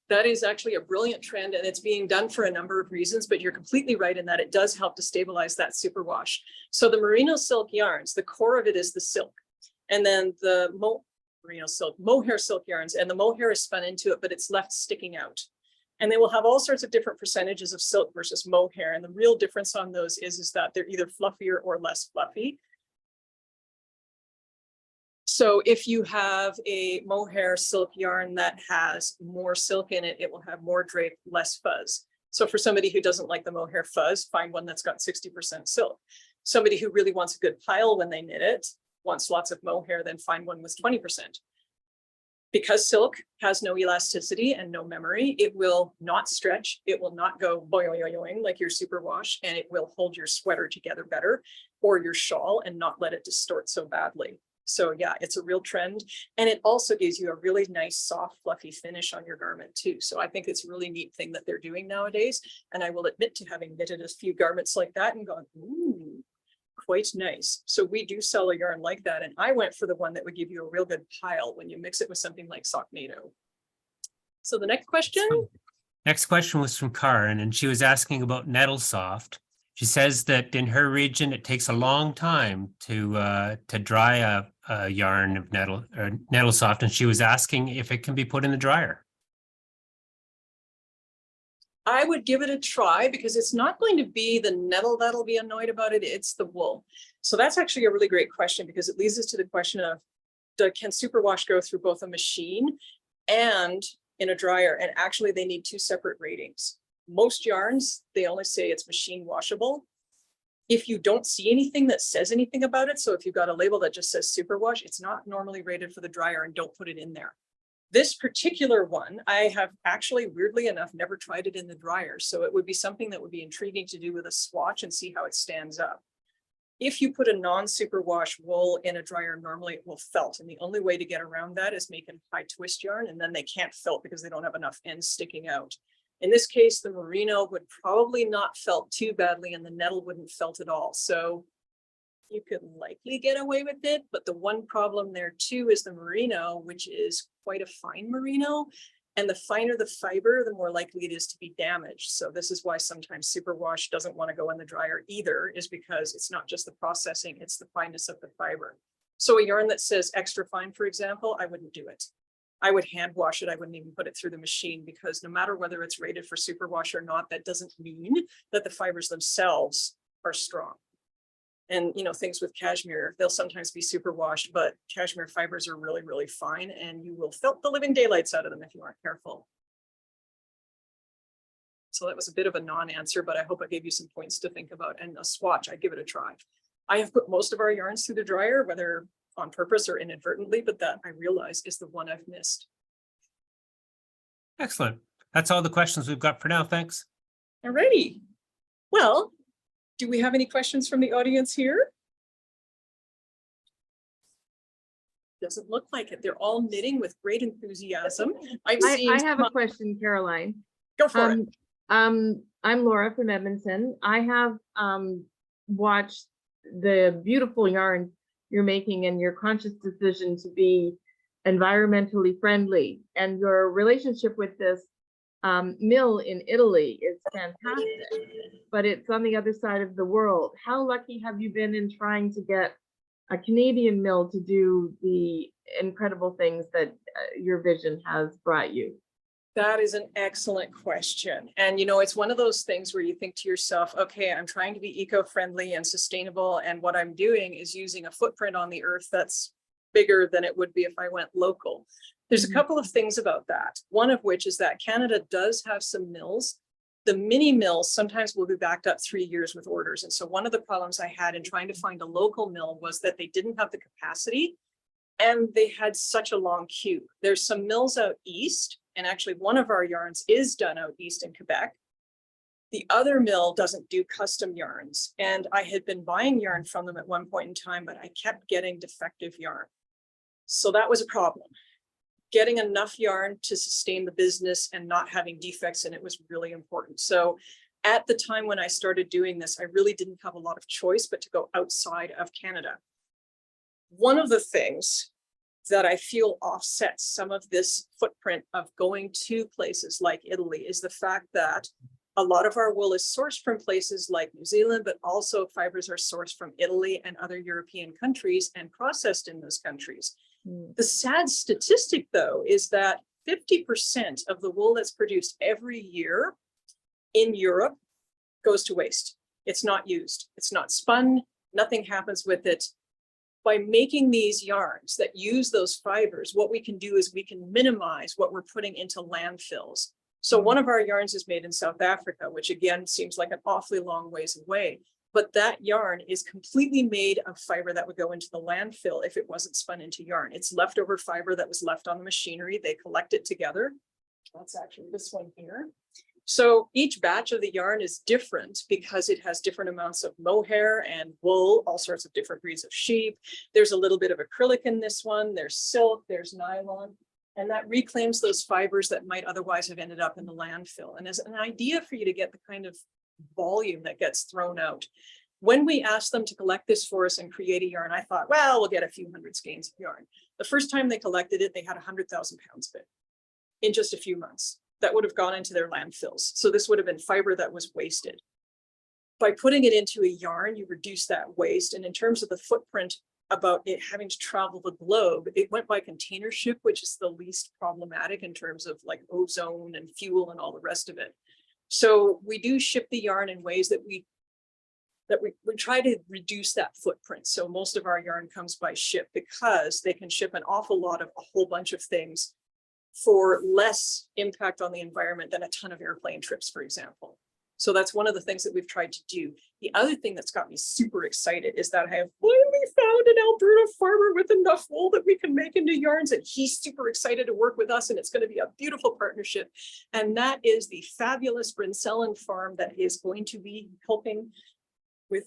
That is actually a brilliant trend, and it's being done for a number of reasons, but you're completely right in that it does help to stabilize that superwash. So the merino silk yarns, the core of it is the silk, and then the merino silk, mohair silk yarns, and the mohair is spun into it, but it's left sticking out. And they will have all sorts of different percentages of silk versus mohair. And the real difference on those is that they're either fluffier or less fluffy. So if you have a mohair silk yarn that has more silk in it, it will have more drape, less fuzz. So for somebody who doesn't like the mohair fuzz, find one that's got 60% silk. Somebody who really wants a good pile when they knit it, wants lots of mohair, then find one with 20%. Because silk has no elasticity and no memory, it will not stretch. It will not go boing like your superwash, and it will hold your sweater together better or your shawl and not let it distort so badly. So yeah, it's a real trend. And it also gives you a really nice, soft, fluffy finish on your garment too. So I think it's a really neat thing that they're doing nowadays. And I will admit to having knitted a few garments like that and gone, ooh, quite nice. So we do sell a yarn like that. And I went for the one that would give you a real good pile when you mix it with something like Socknado. So the next question. Next question was from Karen, and she was asking about Nettle Soft. She says that in her region, it takes a long time to dry a yarn of Nettle Soft, and she was asking if it can be put in the dryer. I would give it a try because it's not going to be the nettle that'll be annoyed about it. It's the wool. So that's actually a really great question because it leads us to the question of, can superwash go through both a machine and in a dryer? And actually they need two separate ratings. Most yarns, they only say it's machine washable. If you don't see anything that says anything about it, so if you've got a label that just says superwash, it's not normally rated for the dryer, and don't put it in there. This particular one, I have actually, weirdly enough, never tried it in the dryer. So it would be something that would be intriguing to do with a swatch and see how it stands up. If you put a non-superwash wool in a dryer, normally it will felt. And the only way to get around that is make a high twist yarn, and then they can't felt because they don't have enough ends sticking out. In this case, the merino would probably not felt too badly and the nettle wouldn't felt at all. So you could likely get away with it, but the one problem there too is the merino, which is quite a fine merino, and the finer the fiber, the more likely it is to be damaged. So this is why sometimes superwash doesn't want to go in the dryer either, is because it's not just the processing, it's the fineness of the fiber. So a yarn that says extra fine, for example, I wouldn't do it. I would hand wash it. I wouldn't even put it through the machine, because no matter whether it's rated for superwash or not, that doesn't mean that the fibers themselves are strong. And, you know, things with cashmere, they'll sometimes be superwashed, but cashmere fibers are really, really fine, and you will felt the living daylights out of them if you aren't careful. So that was a bit of a non-answer, but I hope I gave you some points to think about. And a swatch, I'd give it a try. I have put most of our yarns through the dryer, whether on purpose or inadvertently, but that I realize is the one I've missed. Excellent. That's all the questions we've got for now. Thanks. All righty. Well, do we have any questions from the audience here? Doesn't look like it. They're all knitting with great enthusiasm. I have a question, Caroline. Go for it. I'm Laura from Edmonton. I have watched the beautiful yarn you're making and your conscious decision to be environmentally friendly, and your relationship with this mill in Italy is fantastic, but it's on the other side of the world. How lucky have you been in trying to get a Canadian mill to do the incredible things that your vision has brought you? That is an excellent question. And, you know, it's one of those things where you think to yourself, okay, I'm trying to be eco-friendly and sustainable, and what I'm doing is using a footprint on the earth that's bigger than it would be if I went local. There's a couple of things about that. One of which is that Canada does have some mills. The mini mills sometimes will be backed up 3 years with orders. And so one of the problems I had in trying to find a local mill was that they didn't have the capacity and they had such a long queue. There's some mills out east, and actually one of our yarns is done out east in Quebec. The other mill doesn't do custom yarns, and I had been buying yarn from them at one point in time, but I kept getting defective yarn. So that was a problem. Getting enough yarn to sustain the business and not having defects in it was really important. So at the time when I started doing this, I really didn't have a lot of choice but to go outside of Canada. One of the things that I feel offsets some of this footprint of going to places like Italy is the fact that a lot of our wool is sourced from places like New Zealand, but also fibers are sourced from Italy and other European countries and processed in those countries. The sad statistic, though, is that 50% of the wool that's produced every year in Europe goes to waste. It's not used. It's not spun. Nothing happens with it. By making these yarns that use those fibers, what we can do is we can minimize what we're putting into landfills. So one of our yarns is made in South Africa, which again seems like an awfully long ways away. But that yarn is completely made of fiber that would go into the landfill if it wasn't spun into yarn. It's leftover fiber that was left on the machinery. They collect it together. That's actually this one here. So each batch of the yarn is different because it has different amounts of mohair and wool, all sorts of different breeds of sheep. There's a little bit of acrylic in this one. There's silk, there's nylon, and that reclaims those fibers that might otherwise have ended up in the landfill. And as an idea for you to get the kind of volume that gets thrown out. When we asked them to collect this for us and create a yarn, I thought, well, we'll get a few hundred skeins of yarn. The first time they collected it, they had 100,000 pounds of it in just a few months. That would have gone into their landfills. So this would have been fiber that was wasted. By putting it into a yarn, you reduce that waste. And in terms of the footprint about it having to travel the globe, it went by container ship, which is the least problematic in terms of like ozone and fuel and all the rest of it. So we do ship the yarn in ways that we try to reduce that footprint. So most of our yarn comes by ship because they can ship an awful lot of a whole bunch of things for less impact on the environment than a ton of airplane trips, for example. So that's one of the things that we've tried to do. The other thing that's got me super excited is that I have finally found an Alberta farmer with enough wool that we can make into yarns, and he's super excited to work with us, and it's going to be a beautiful partnership. And that is the fabulous Brinsellen farm that is going to be helping with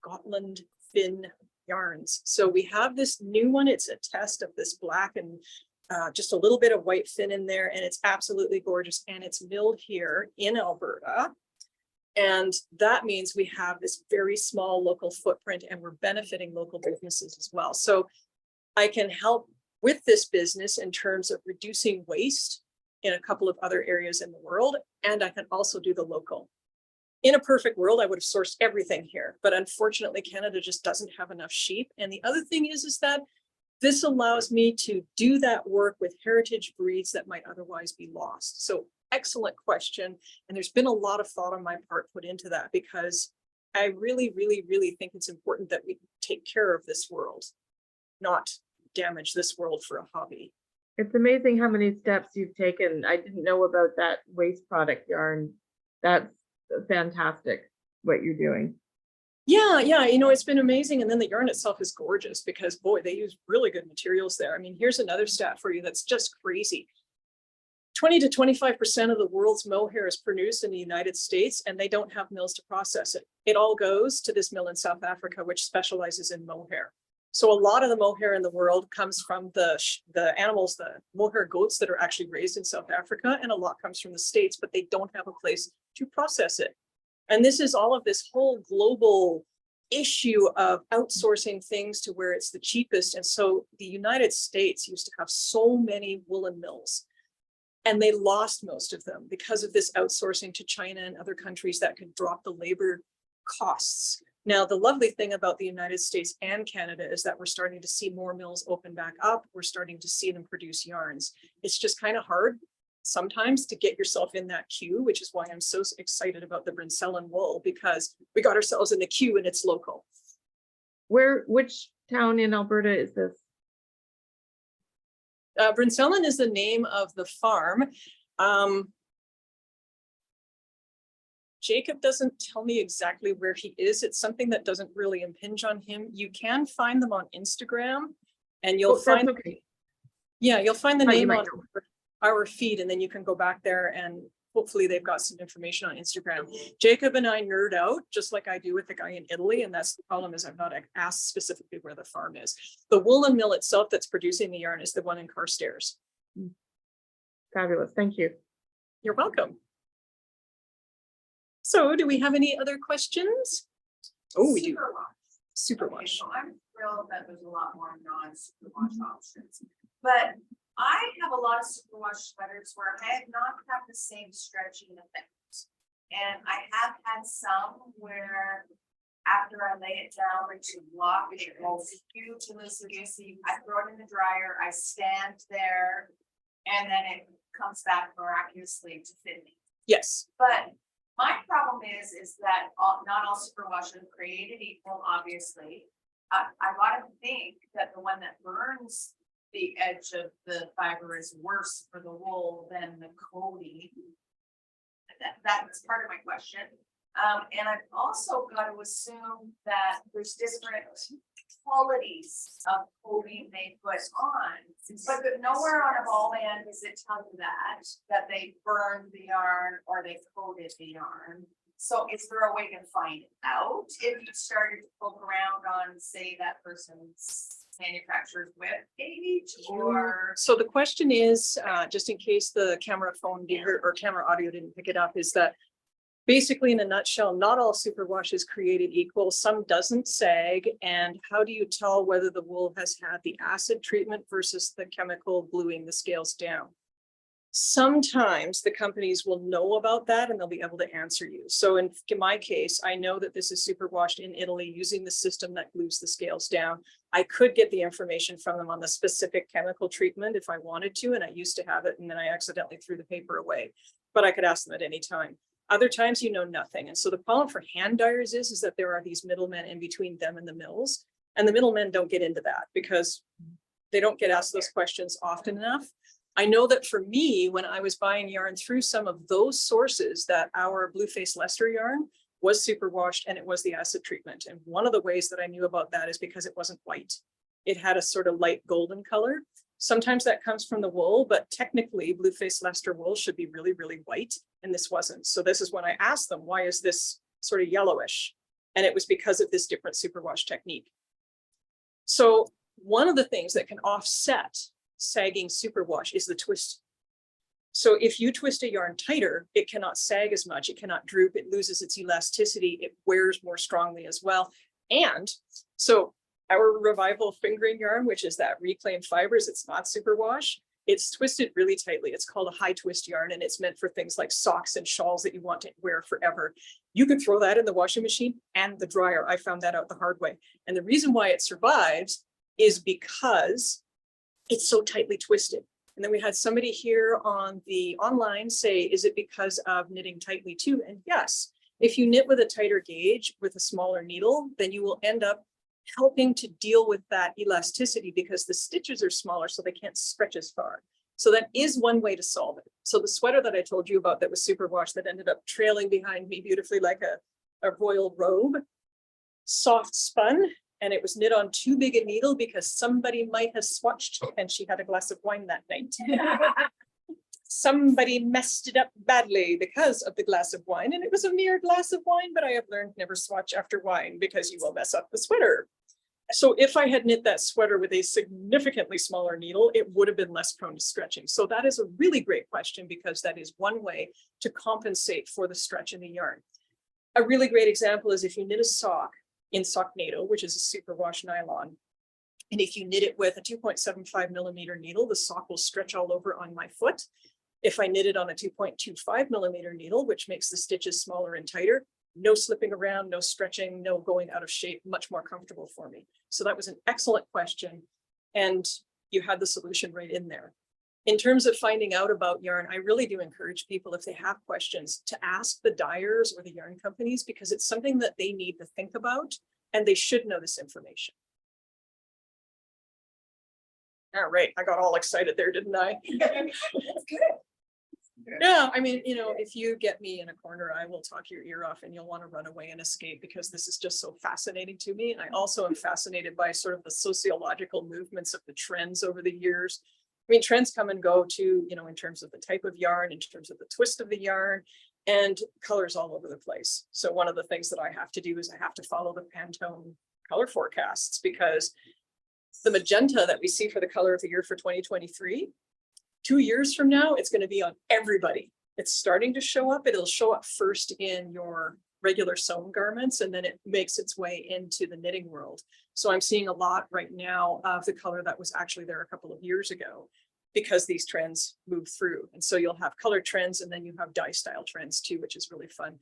Gotland Finn yarns. So we have this new one. It's a test of this black and just a little bit of white fin in there, and it's absolutely gorgeous. And it's milled here in Alberta. And that means we have this very small local footprint, and we're benefiting local businesses as well. So I can help with this business in terms of reducing waste in a couple of other areas in the world. And I can also do the local. In a perfect world, I would have sourced everything here, but unfortunately, Canada just doesn't have enough sheep. And the other thing is that this allows me to do that work with heritage breeds that might otherwise be lost. So excellent question. And there's been a lot of thought on my part put into that, because I really, really, really think it's important that we take care of this world, not damage this world for a hobby. It's amazing how many steps you've taken. I didn't know about that waste product yarn. That's fantastic what you're doing. Yeah, you know, it's been amazing. And then the yarn itself is gorgeous because, boy, they use really good materials there. I mean, here's another stat for you that's just crazy. 20 to 25% of the world's mohair is produced in the United States, and they don't have mills to process it. It all goes to this mill in South Africa, which specializes in mohair. So a lot of the mohair in the world comes from the animals, the mohair goats that are actually raised in South Africa, and a lot comes from the States, but they don't have a place to process it. And this is all of this whole global issue of outsourcing things to where it's the cheapest. And so the United States used to have so many woolen mills, and they lost most of them because of this outsourcing to China and other countries that could drop the labor costs. Now, the lovely thing about the United States and Canada is that we're starting to see more mills open back up. We're starting to see them produce yarns. It's just kind of hard sometimes to get yourself in that queue, which is why I'm so excited about the Brinsellen wool, because we got ourselves in the queue and it's local. Which town in Alberta is this? Brinsellen is the name of the farm. Jacob doesn't tell me exactly where he is. It's something that doesn't really impinge on him. You can find them on Instagram, and you'll find, okay. Yeah, you'll find the Oh, name on our feed, and then you can go back there and hopefully they've got some information on Instagram. Jacob and I nerd out just like I do with the guy in Italy, and that's the problem, is I've not asked specifically where the farm is. The woolen mill itself that's producing the yarn is the one in Carstairs. Fabulous, thank you. You're welcome. So do we have any other questions? Oh, we do. Superwash. So I'm thrilled that there's a lot more non-superwash options, but I have a lot of superwash sweaters where I have not had the same stretching effect. And I have had some where after I lay it down to block, it goes huge and loosey-goosey. I throw it in the dryer, I stand there, and then it comes back miraculously to fit me. Yes. But my problem is that not all superwash are created equal, obviously. I gotta think that the one that burns the edge of the fiber is worse for the wool than the coating. That's part of my question. And I've also got to assume that there's different qualities of coating they put on. But nowhere on a ball band does it tell you that they burned the yarn or they coated the yarn. So is there a way to find out if you started to poke around on, say, that person's manufacturer's web page or? So the question is, just in case the camera phone or camera audio didn't pick it up, is that basically in a nutshell, not all superwash is created equal. Some doesn't sag. And how do you tell whether the wool has had the acid treatment versus the chemical gluing the scales down? Sometimes the companies will know about that and they'll be able to answer you. So in my case, I know that this is superwashed in Italy using the system that glues the scales down. I could get the information from them on the specific chemical treatment if I wanted to, and I used to have it, and then I accidentally threw the paper away, but I could ask them at any time. Other times, you know nothing. And so the problem for hand dyers is that there are these middlemen in between them and the mills, and the middlemen don't get into that because they don't get asked those questions often enough. I know that for me, when I was buying yarn through some of those sources, that our Blueface Leicester yarn was superwashed and it was the acid treatment. And one of the ways that I knew about that is because it wasn't white. It had a sort of light golden color. Sometimes that comes from the wool, but technically Blueface Leicester wool should be really, really white, and this wasn't. So this is when I asked them, why is this sort of yellowish? And it was because of this different superwash technique. So one of the things that can offset sagging superwash is the twist. So if you twist a yarn tighter, it cannot sag as much, it cannot droop, it loses its elasticity, it wears more strongly as well. And so our Revival fingering yarn, which is that reclaimed fibers, it's not superwash, it's twisted really tightly. It's called a high twist yarn, and it's meant for things like socks and shawls that you want to wear forever. You can throw that in the washing machine and the dryer. I found that out the hard way. And the reason why it survives is because it's so tightly twisted. And then we had somebody here on the online say, is it because of knitting tightly too? And yes, if you knit with a tighter gauge with a smaller needle, then you will end up helping to deal with that elasticity because the stitches are smaller, so they can't stretch as far. So that is one way to solve it. So the sweater that I told you about that was superwash that ended up trailing behind me beautifully like a royal robe, soft spun, and it was knit on too big a needle because somebody might have swatched and she had a glass of wine that night. Somebody messed it up badly because of the glass of wine, and it was a mere glass of wine, but I have learned never swatch after wine because you will mess up the sweater. So if I had knit that sweater with a significantly smaller needle, it would have been less prone to stretching. So that is a really great question because that is one way to compensate for the stretch in the yarn. A really great example is if you knit a sock in Socknado, which is a superwash nylon. And if you knit it with a 2.75 millimeter needle, the sock will stretch all over on my foot. If I knit it on a 2.25 millimeter needle, which makes the stitches smaller and tighter, no slipping around, no stretching, no going out of shape, much more comfortable for me. So that was an excellent question. And you had the solution right in there. In terms of finding out about yarn, I really do encourage people, if they have questions, to ask the dyers or the yarn companies, because it's something that they need to think about and they should know this information. All right, I got all excited there, didn't I? Yeah, I mean, you know, if you get me in a corner, I will talk your ear off and you'll want to run away and escape because this is just so fascinating to me. And I also am fascinated by sort of the sociological movements of the trends over the years. I mean, trends come and go too, you know, in terms of the type of yarn, in terms of the twist of the yarn, and colors all over the place. So one of the things that I have to do is I have to follow the Pantone color forecasts, because the magenta that we see for the color of the year for 2023, 2 years from now, it's going to be on everybody. It's starting to show up. It'll show up first in your regular sewn garments, and then it makes its way into the knitting world. So I'm seeing a lot right now of the color that was actually there a couple of years ago, because these trends move through. And so you'll have color trends and then you have dye style trends too, which is really fun.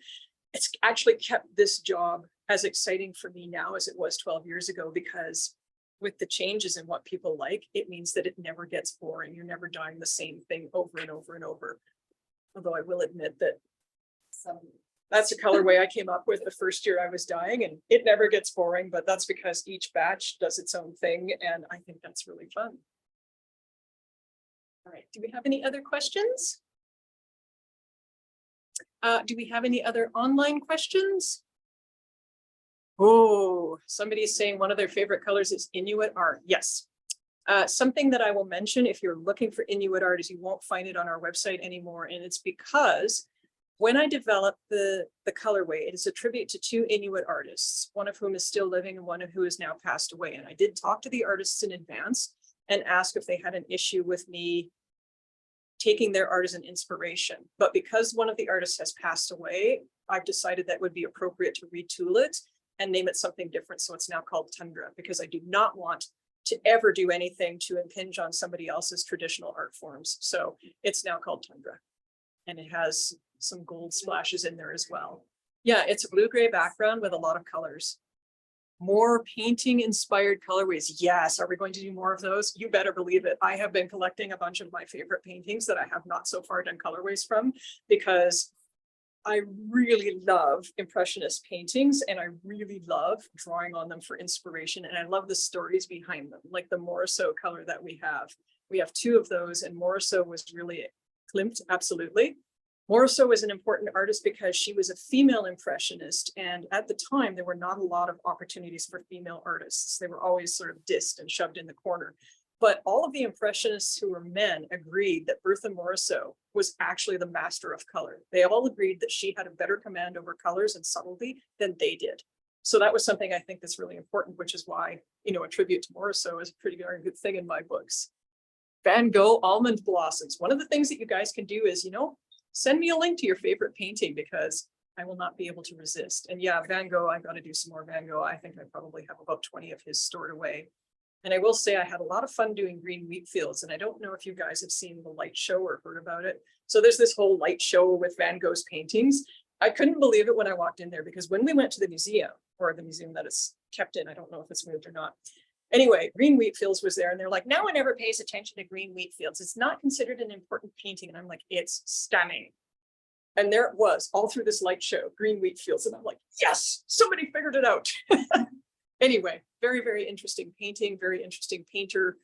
It's actually kept this job as exciting for me now as it was 12 years ago, because with the changes in what people like, it means that it never gets boring. You're never dyeing the same thing over and over and over. Although I will admit that that's a colorway I came up with the first year I was dyeing, and it never gets boring, but that's because each batch does its own thing. And I think that's really fun. All right, do we have any other questions? Do we have any other online questions? Oh, somebody's saying one of their favorite colors is Inuit art. Yes. Something that I will mention, if you're looking for Inuit art, is you won't find it on our website anymore. And it's because when I developed the colorway, it is a tribute to two Inuit artists, one of whom is still living and one of who is now passed away. And I did talk to the artists in advance and ask if they had an issue with me taking their art as an inspiration. But because one of the artists has passed away, I've decided that would be appropriate to retool it and name it something different. So it's now called Tundra, because I do not want to ever do anything to impinge on somebody else's traditional art forms. So it's now called Tundra. And it has some gold splashes in there as well. Yeah, it's a blue-gray background with a lot of colors. More painting inspired colorways. Yes, are we going to do more of those? You better believe it. I have been collecting a bunch of my favorite paintings that I have not so far done colorways from, because I really love Impressionist paintings and I really love drawing on them for inspiration. And I love the stories behind them, like the Morisot color that we have. We have two of those, and Morisot was really Klimt, absolutely. Morisot was an important artist because she was a female impressionist. And at the time, there were not a lot of opportunities for female artists. They were always sort of dissed and shoved in the corner. But all of the impressionists who were men agreed that Bertha Morisot was actually the master of color. They all agreed that she had a better command over colors and subtlety than they did. So that was something I think that's really important, which is why, you know, a tribute to Morisot is a pretty darn good thing in my books. Van Gogh Almond Blossoms. One of the things that you guys can do is, you know, send me a link to your favorite painting, because I will not be able to resist. And yeah, Van Gogh, I've got to do some more Van Gogh. I think I probably have about 20 of his stored away. And I will say I had a lot of fun doing green wheat fields. And I don't know if you guys have seen the light show or heard about it. So there's this whole light show with Van Gogh's paintings. I couldn't believe it when I walked in there, because when we went to the museum, or the museum that it's kept in, I don't know if it's moved or not. Anyway, green wheat fields was there, and they're like, no one ever pays attention to green wheat fields. It's not considered an important painting. And I'm like, it's stunning. And there it was all through this light show, green wheat fields. And I'm like, yes, somebody figured it out. Anyway, very, very interesting painting, very interesting painter.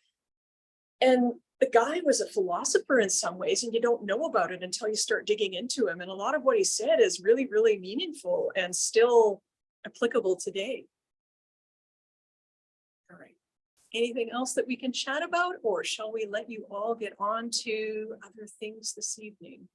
And the guy was a philosopher in some ways, and you don't know about it until you start digging into him. And a lot of what he said is really, really meaningful and still applicable today. All right. Anything else that we can chat about, or shall we let you all get on to other things this evening?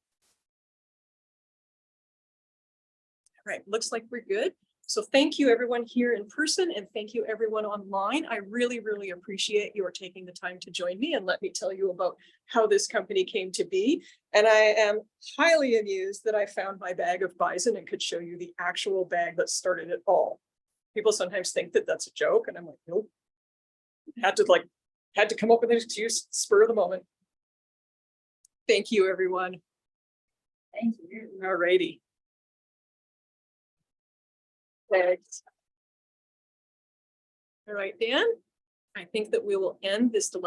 All right, looks like we're good. So thank you everyone here in person, and thank you everyone online. I really, really appreciate your taking the time to join me and let me tell you about how this company came to be. And I am highly amused that I found my bag of bison and could show you the actual bag that started it all. People sometimes think that that's a joke, and I'm like, nope. Had to come up with an excuse, spur of the moment. Thank you, everyone. Thank you. All righty. Thanks. All right, Dan, I think that we will end this delightful